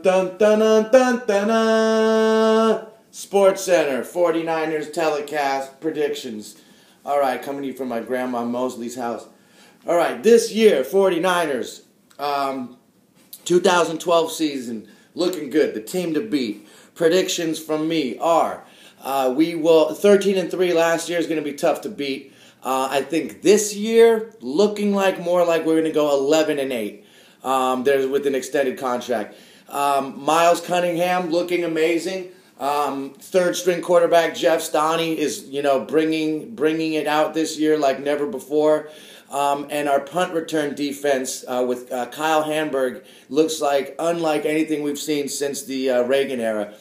dun dun dun dun dun dun dun. Sports Center, 49ers telecast predictions. All right, coming to you from my grandma Mosley's house. All right, this year, 49ers, 2012 season, looking good. The team to beat. Predictions from me are, we will 13-3 last year is going to be tough to beat. I think this year, looking more like we're going to go 11-8. There's with an extended contract. Miles Cunningham looking amazing. Third string quarterback Jeff Stoney is bringing it out this year like never before. And our punt return defense with Kyle Hamburg looks like unlike anything we've seen since the Reagan era.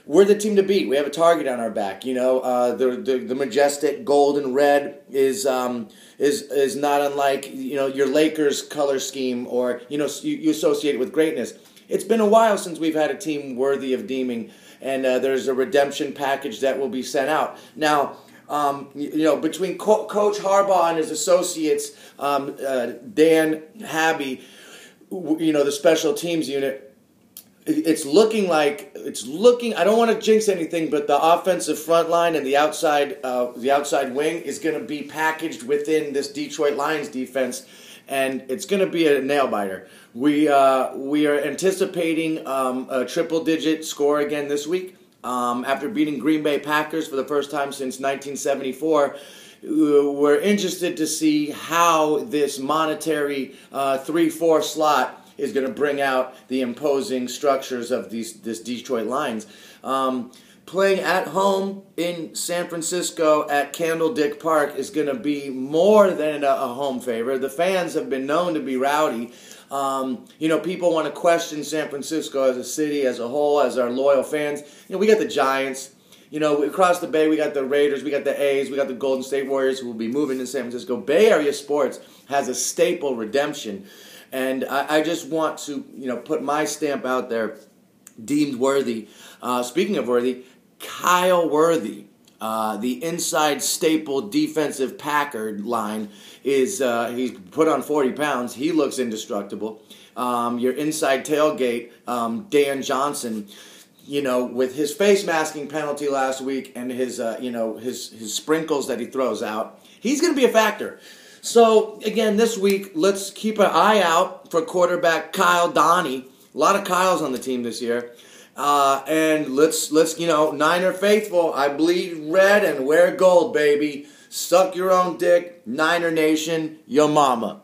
We're the team to beat. We have a target on our back. The majestic gold and red is not unlike your Lakers color scheme, or you associate it with greatness. It's been a while since we've had a team worthy of deeming, and there's a redemption package that will be sent out now. Between Coach Harbaugh and his associates, Dan Habby, the special teams unit. It's looking. I don't want to jinx anything, but the offensive front line and the outside wing is going to be packaged within this Detroit Lions defense, and it's going to be a nail biter. We are anticipating a triple-digit score again this week. After beating Green Bay Packers for the first time since 1974, we're interested to see how this monetary 3-4 slot is going to bring out the imposing structures of this Detroit Lions. Playing at home in San Francisco at Candlestick Park is going to be more than a home favor. The fans have been known to be rowdy. People want to question San Francisco as a city, as a whole, as our loyal fans. We got the Giants. Across the bay, we got the Raiders, we got the A's, we got the Golden State Warriors who will be moving to San Francisco. Bay Area sports has a staple redemption. And I just want to, put my stamp out there, deemed worthy. Speaking of worthy, Kyle Worthy, the inside staple defensive Packer line, he's put on 40 pounds. He looks indestructible. Your inside tailgate, Dan Johnson, with his face masking penalty last week and his sprinkles that he throws out, he's going to be a factor. So, again, this week, let's keep an eye out for quarterback Kyle Donnie. A lot of Kyles on the team this year. And let's Niner faithful. I bleed red and wear gold, baby. Suck your own dick. Niner Nation, your mama.